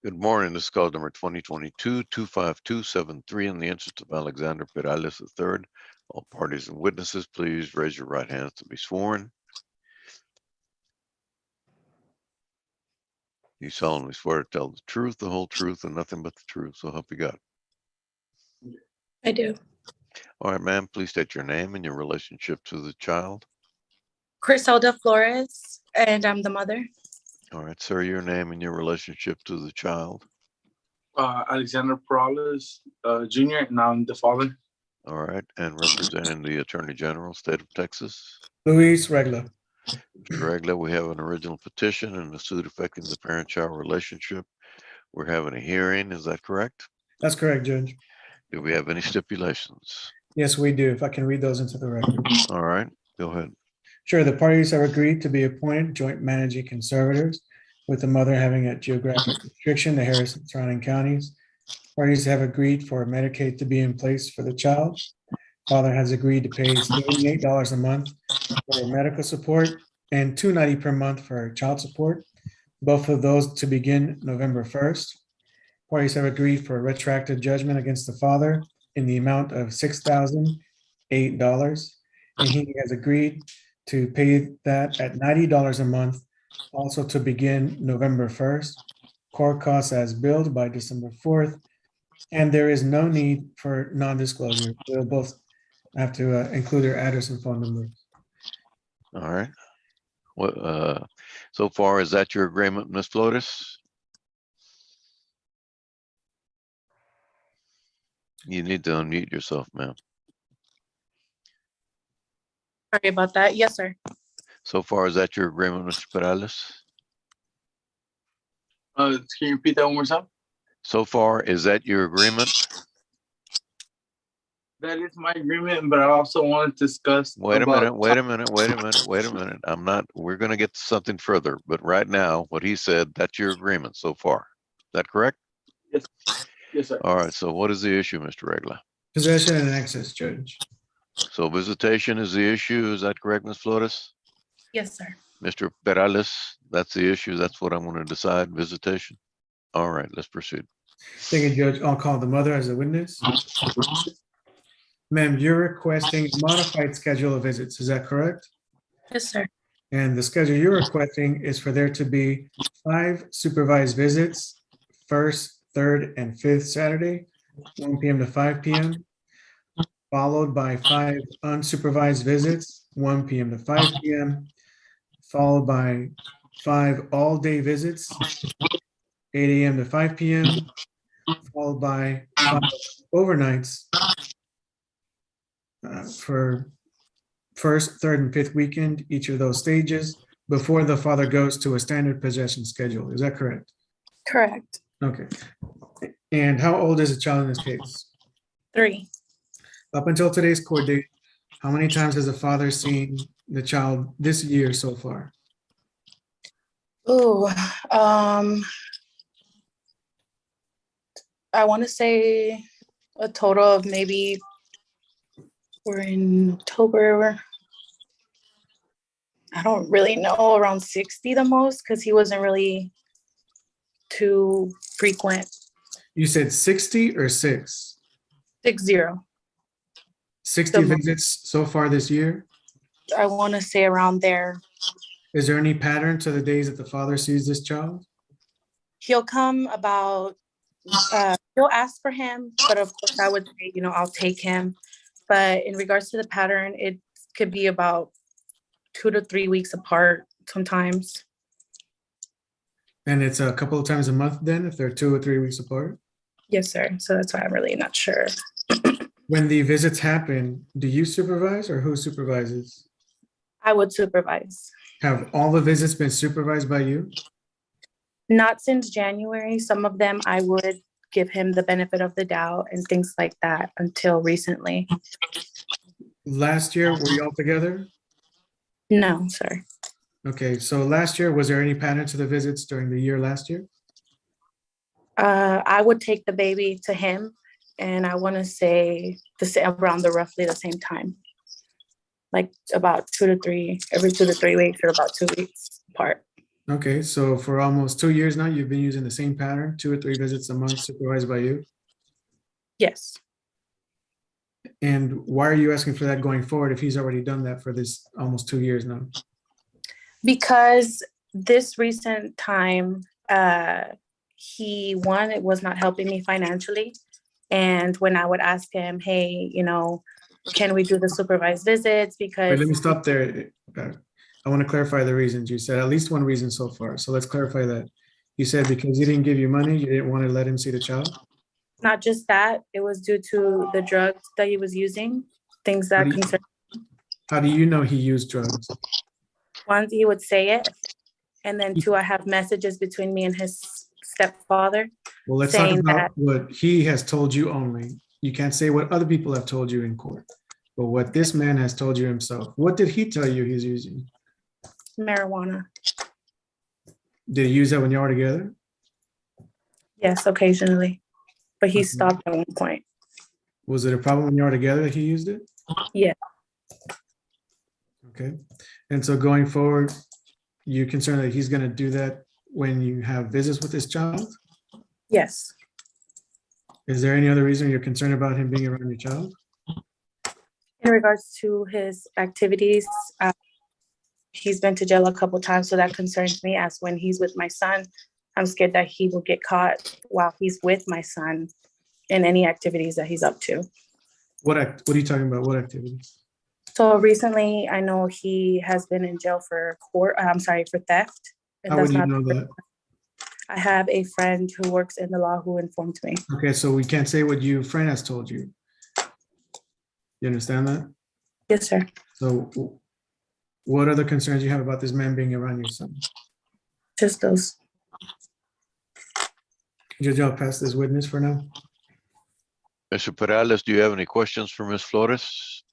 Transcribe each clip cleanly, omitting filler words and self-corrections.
Good morning. This is call number 2022-25273 in the interest of Alexander Perales III. All parties and witnesses, please raise your right hands to be sworn. You solemnly swear to tell the truth, the whole truth, and nothing but the truth, so help you God. I do. All right, ma'am, please state your name and your relationship to the child. Criselda Flores, and I'm the mother. All right, sir, your name and your relationship to the child. Alexander Perales Jr., and I'm the father. All right, and representing the Attorney General, State of Texas. Luis Regla. Mr. Regla, we have an original petition and a suit affecting the parent-child relationship. We're having a hearing, is that correct? That's correct, Judge. Do we have any stipulations? Yes, we do. If I can read those into the record. All right, go ahead. Sure, the parties have agreed to be appointed joint managing conservators, with the mother having a geographic restriction to Harris and surrounding counties. Parties have agreed for Medicaid to be in place for the child. Father has agreed to pay $78 a month for medical support and $290 per month for child support, both of those to begin November 1st. Parties have agreed for a retroactive judgment against the father in the amount of $6,008, and he has agreed to pay that at $90 a month, also to begin November 1st. Court costs as billed by December 4th, and there is no need for non-disclosure. They'll both have to include their address and phone number. All right. What, so far, is that your agreement, Ms. Flores? You need to unmute yourself, ma'am. Sorry about that. Yes, sir. So far, is that your agreement, Mr. Perales? Can you repeat that one more time? So far, is that your agreement? That is my agreement, but I also want to discuss. Wait a minute. I'm not, we're going to get to something further, but right now, what he said, that's your agreement so far. Is that correct? Yes, yes, sir. All right. So what is the issue, Mr. Regla? Possession and access, Judge. So visitation is the issue. Is that correct, Ms. Flores? Yes, sir. Mr. Perales, that's the issue. That's what I'm going to decide, visitation. All right, let's proceed. Thank you, Judge. I'll call the mother as a witness. Ma'am, you're requesting a modified schedule of visits. Is that correct? Yes, sir. And the schedule you're requesting is for there to be 5 supervised visits, first, third, and fifth Saturday, 1 p.m. to 5 p.m., followed by 5 unsupervised visits, 1 p.m. to 5 p.m., followed by 5 all-day visits, 8 a.m. to 5 p.m., followed by 5 overnights for first, third, and fifth weekend, each of those stages, before the father goes to a standard possession schedule. Is that correct? Correct. Okay. And how old is the child in this case? 3. Up until today's court date, how many times has the father seen the child this year so far? Ooh, I want to say a total of maybe, we're in October. I don't really know, around 60 the most, because he wasn't really too frequent. You said 60 or 6? 60. 60 visits so far this year? I want to say around there. Is there any pattern to the days that the father sees this child? He'll come about, he'll ask for him, but of course I would say, I'll take him. But in regards to the pattern, it could be about 2 to 3 weeks apart sometimes. And it's a couple of times a month then, if they're 2 or 3 weeks apart? Yes, sir. So that's why I'm really not sure. When the visits happen, do you supervise or who supervises? I would supervise. Have all the visits been supervised by you? Not since January. Some of them I would give him the benefit of the doubt and things like that until recently. Last year, were you all together? No, sir. Okay, so last year, was there any pattern to the visits during the year last year? I would take the baby to him, and I want to say around roughly the same time, like about 2 to 3, every 2 to 3 weeks or about 2 weeks apart. Okay, so for almost 2 years now, you've been using the same pattern, 2 or 3 visits a month supervised by you? Yes. And why are you asking for that going forward if he's already done that for this almost 2 years now? Because this recent time, he, one, it was not helping me financially. And when I would ask him, hey, can we do the supervised visits? Wait, Because let me stop there. I want to clarify the reasons. You said at least one reason so far. So let's clarify that. You said because he didn't give you money, you didn't want to let him see the child? not just that, it was due to the drugs that he was using, things How that do you- concern. How do you know he used drugs? One, he would say it. And then two, I have messages between me and his stepfather. Well, let's talk saying about that what he has told you only. You can't say what other people have told you in court, but what this man has told you himself. What did he tell you he's using? marijuana. Did he use that when y'all were together? Yes, occasionally. But he Okay. stopped at one point. Was it a problem when you were together that he used it? Yeah. Okay. And so going forward, you're concerned that he's going to do that when you have visits with this child? Yes. Is there any other reason you're concerned about him being around your child? In regards to his activities, he's been to jail a couple times, so that concerns me. As when he's with my son, I'm scared that he will get caught while he's with my son in any activities that he's up to. What are you talking about? What activities? So recently, I know he has been in jail for for theft. And How would that's you not. know that? I have a friend who works in the law who informed me. Okay, so we can't say what your friend has told you. You understand that? Yes, sir. So what other concerns you have about this man being around your son? Just those. Judge, I'll pass this witness for now. Mr. Perales, do you have any questions for Ms. Flores?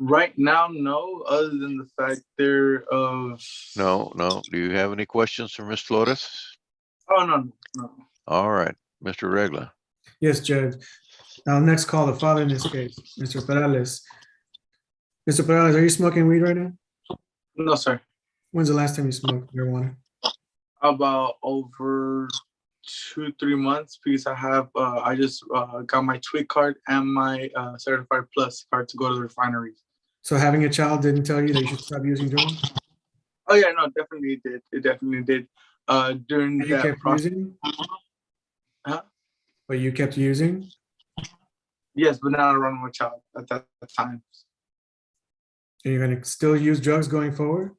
Right now, no, other than the fact there of. No. Do you have any questions for Ms. Flores? Oh, no. All right, Mr. Regla. Yes, Judge. I'll next call the father in this case, Mr. Perales. Mr. Perales, are you smoking weed right now? No, sir. When's the last time you smoked marijuana? About over 2-3 months, because I just got my TWIC card and my Certified Plus card to go to the refineries. So having a child didn't tell you that you should stop using drugs? Oh yeah, no, definitely it did. It definitely did. During And you that kept process. using? Huh? But you kept using? Yes, but not around my child at that time. And you're gonna still use drugs going forward?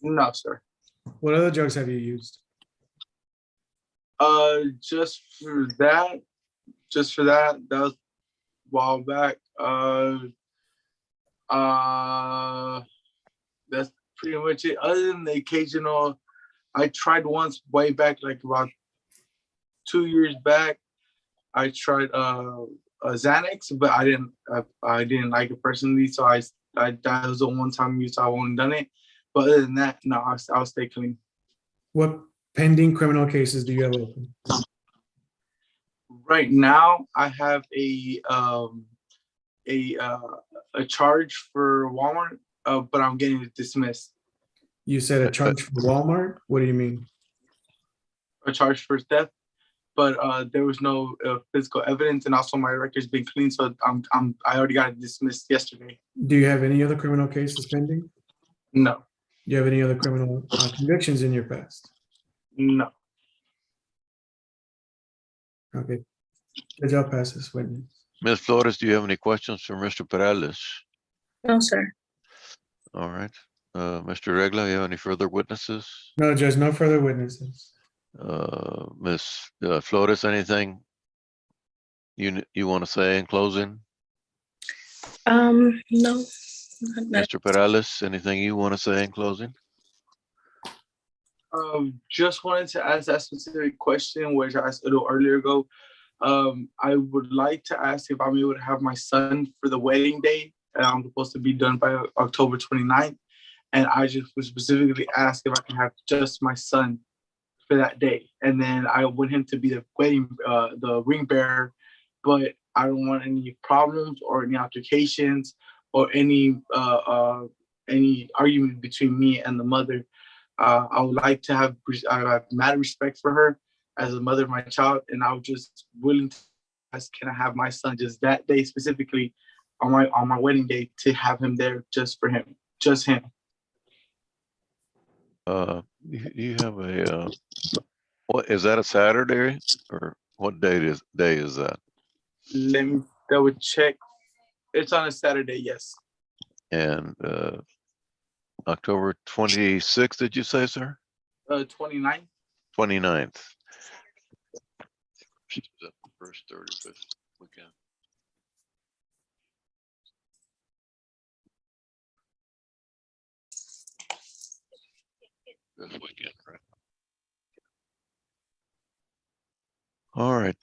No, sir. What other drugs have you used? Just for that, that was a while back. That's pretty much it. Other than the occasional, I tried once way back, like about 2 years back. I tried Xanax, but I didn't like it personally, so that was the one time use I won't done it. But other than that, no, I'll stay clean. What pending criminal cases do you have open? Right now, I have a charge for Walmart, but I'm getting it dismissed. You said a charge for Walmart? What do you mean? A charge for theft, but there was no physical evidence, and also my record's been clean, so I already got it dismissed yesterday. Do you have any other criminal cases pending? No, Do you have any other criminal convictions in your past? no. Okay. Judge, I'll pass this witness. Ms. Flores, do you have any questions for Mr. Perales? No, sir. All right. Mr. Regla, you have any further witnesses? No, Judge, no further witnesses. Ms. Flores, anything you want to say in closing? No. Mr. Perales, anything you want to say in closing? Just wanted to ask that specific question, which I asked a little earlier ago. I would like to ask if I'm able to have my son for the wedding day, and I'm supposed to be done by October 29th. And I just would specifically ask if I can have just my son for that day. And then I want him to be the ring bearer, but I don't want any problems or any altercations or any any argument between me and the mother. I would like to have mad respect for her as a mother of my child, and I was just willing to ask, can I have my son just that day specifically on my wedding day to have him there just for him, just him. You have a, what, is that a Saturday or what day is that? Let me double check. It's on a Saturday, yes. And, October 26th, did you say, sir? 29. 29th. Is that the first, third, or fifth weekend? Fifth weekend, right? All right,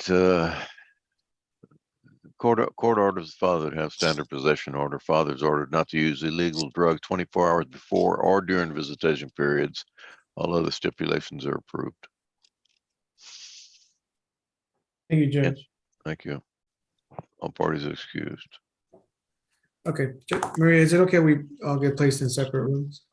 court orders the father to have standard possession order. Father's ordered not to use illegal drugs 24 hours before or during visitation periods. All other stipulations are approved. Thank you, Judge. Thank you. All parties excused. Okay, Maria, is it okay we all get placed in separate rooms?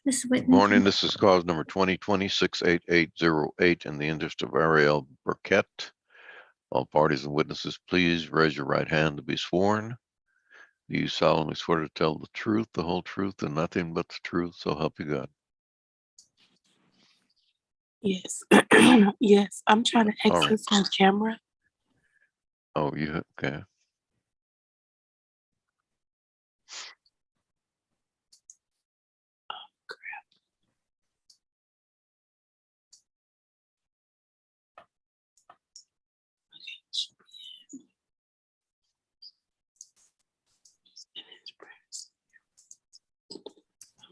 Ms. Good Whitman. morning. This is cause number 2020-68808 in the interest of Ariel Burkett. All parties and witnesses, please raise your right hand to be sworn. Do you solemnly swear to tell the truth, the whole truth, and nothing but the truth, so help you God? Yes. Yes, I'm trying to All right. access my camera. Oh, okay.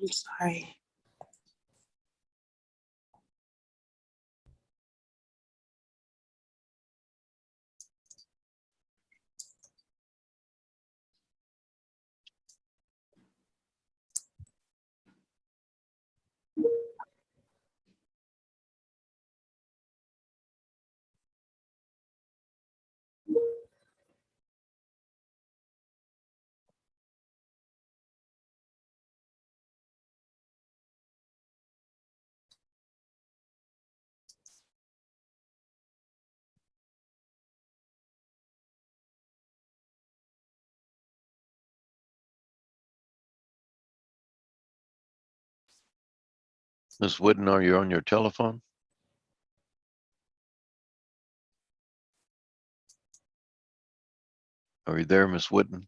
I'm sorry. Ms. Whitten, are you on your telephone? Are you there, Ms. Whitten?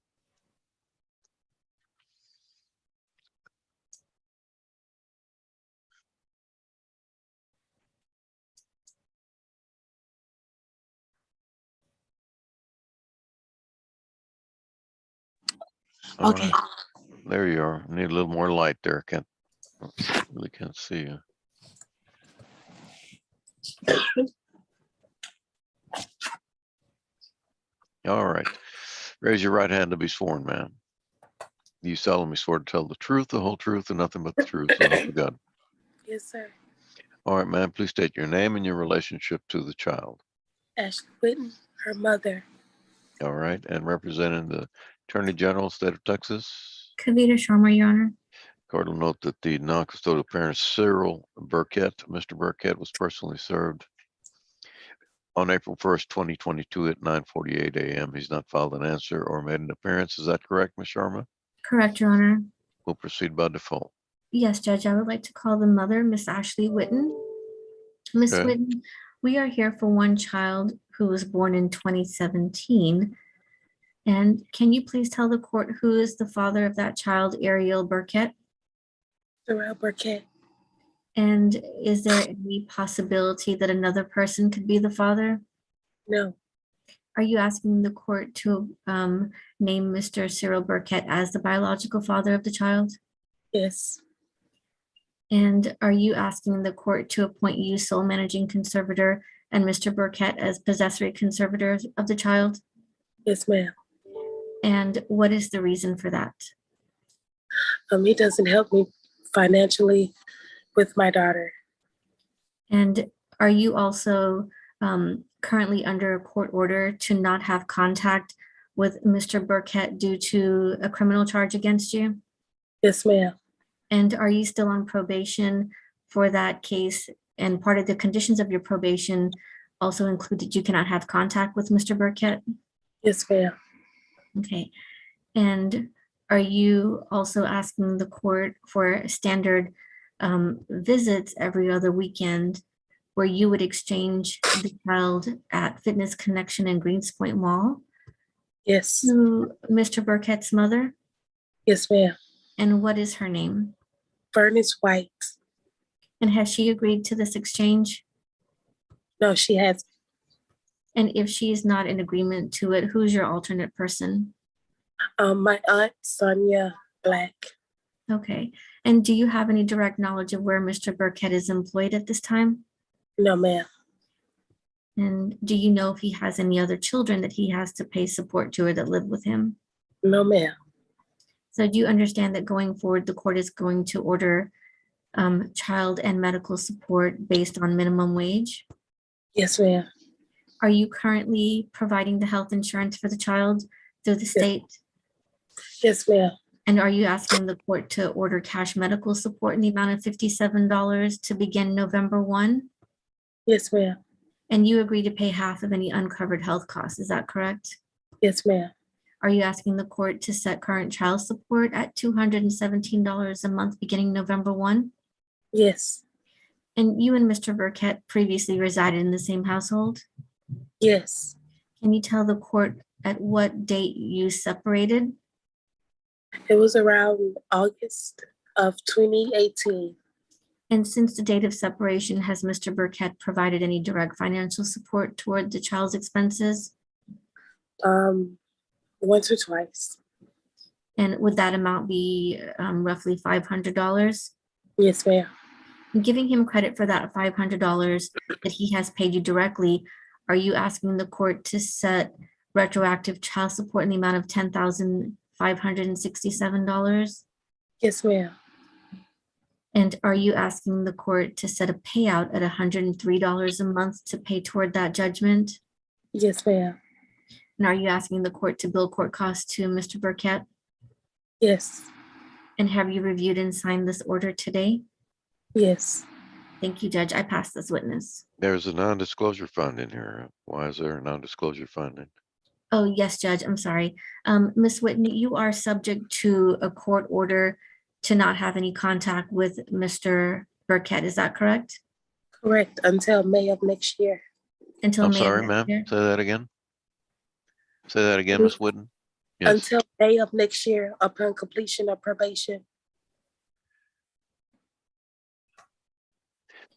All Okay. right. There you are. Need a little more light there. Really can't see you. All right. Raise your right hand to be sworn, ma'am. You solemnly swear to tell the truth, the whole truth, and nothing but the truth, so help you God. Yes, sir. All right, ma'am, please state your name and your relationship to the child. Ashley Whitten, her mother. All right, and representing the Attorney General, State of Texas. Kavita Sharma, Your Honor. Court will note that the non-custodial parent, Cyril Burkett, Mr. Burkett, was personally served on April 1st, 2022 at 9:48 a.m. He's not filed an answer or made an appearance. Is that correct, Ms. Sharma? Correct, Your Honor. We'll proceed by default. Yes, Judge, I would like to call the mother, Miss Ashley Whitten. Miss Okay. Whitten, we are here for one child who was born in 2017. And can you please tell the court who is the father of that child, Ariel Burkett? Terrell Burkett. And is there any possibility that another person could be the father? No. Are you asking the court to name Mr. Cyril Burkett as the biological father of the child? Yes. And are you asking the court to appoint you sole managing conservator and Mr. Burkett as possessory conservator of the child? Yes, ma'am. And what is the reason for that? He doesn't help me financially with my daughter. And are you also currently under a court order to not have contact with Mr. Burkett due to a criminal charge against you? Yes, ma'am. And are you still on probation for that case? And part of the conditions of your probation also included you cannot have contact with Mr. Burkett? Yes, ma'am. Okay. And are you also asking the court for standard visits every other weekend where you would exchange the child at Fitness Connection in Greenspoint Mall Yes. to Mr. Burkett's mother? Yes, ma'am. And what is her name? Furnace White. And has she agreed to this exchange? No, she has. And if she is not in agreement to it, who's your alternate person? My aunt, Sonia Black. Okay. And do you have any direct knowledge of where Mr. Burkett is employed at this time? No, ma'am. And do you know if he has any other children that he has to pay support to or that live with him? No, ma'am. So do you understand that going forward, the court is going to order child and medical support based on minimum wage? Yes, ma'am. Are you currently providing the health insurance for the child through the state? Yes, ma'am. And are you asking the court to order cash medical support in the amount of $57 to begin November 1? Yes, ma'am. And you agree to pay half of any uncovered health costs, is that correct? Yes, ma'am. Are you asking the court to set current child support at $217 a month beginning November 1? Yes. And you and Mr. Burkett previously resided in the same household? Yes. Can you tell the court at what date you separated? It was around August of 2018. And since the date of separation, has Mr. Burkett provided any direct financial support toward the child's expenses? Once or twice. And would that amount be roughly $500? Yes, ma'am. Giving him credit for that $500 that he has paid you directly, are you asking the court to set retroactive child support in the amount of $10,567? Yes, ma'am. And are you asking the court to set a payout at $103 a month to pay toward that judgment? Yes, ma'am. And are you asking the court to bill court costs to Mr. Burkett? Yes. And have you reviewed and signed this order today? Yes. Thank you, Judge. I pass this witness. There's a non-disclosure fund in here. Why is there a non-disclosure fund? Oh, yes, Judge, I'm sorry. Ms. Whitney, you are subject to a court order to not have any contact with Mr. Burkett. Is that correct? Correct. Until May of next year. Until I'm May of sorry, next ma'am. year? Say that again. Say that again, Ms. Wooden. Yes. Until May of next year upon completion of probation.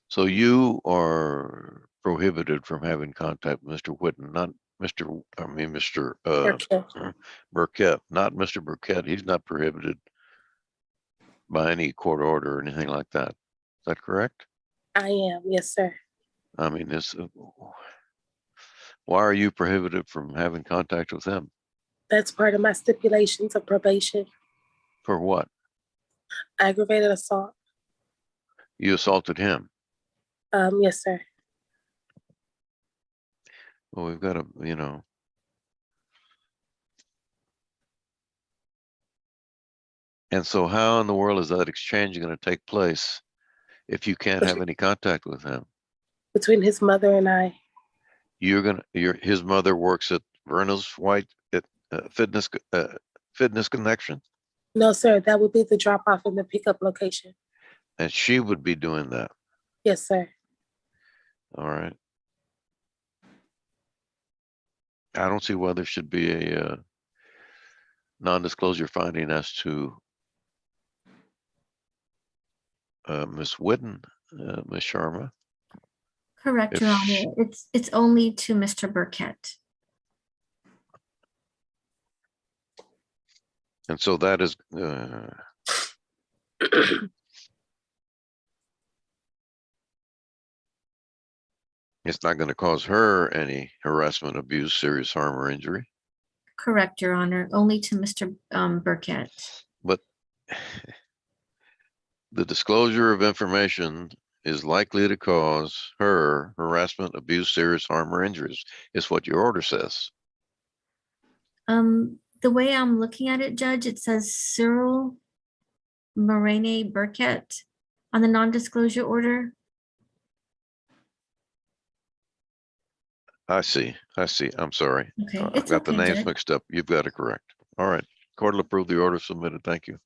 So you are prohibited from having contact with Mr. Whitten, Mr. Okay. Burkett, not Mr. Burkett. He's not prohibited by any court order or anything like that. Is that correct? I am, yes, sir. I mean, why are you prohibited from having contact with him? That's part of my stipulations of probation. For what? Aggravated assault. You assaulted him. Yes, sir. Well, we've got to, and so how in the world is that exchange going to take place if you can't have any contact with him? Between his mother and I. His mother works at Verna's White at Fitness Connection, No, sir. That would be the drop off and the pickup location. and she would be doing that. Yes, sir. All right. I don't see why there should be a non-disclosure finding as to Ms. Whitten, Ms. Sharma. Correct, If Your sh- Honor. It's only to Mr. Burkett. And so that is, it's not going to cause her any harassment, abuse, serious harm, or injury. Correct, Your Honor. Only to Mr. Burkett. But the disclosure of information is likely to cause her harassment, abuse, serious harm, or injuries, is what your order says. The way I'm looking at it, Judge, it says Cyril Morene Burkett on the non-disclosure order. I see. I'm sorry. Okay, I've it's got the okay, names Judge. mixed up. You've got it correct. All right. Court will approve the order submitted. Thank you.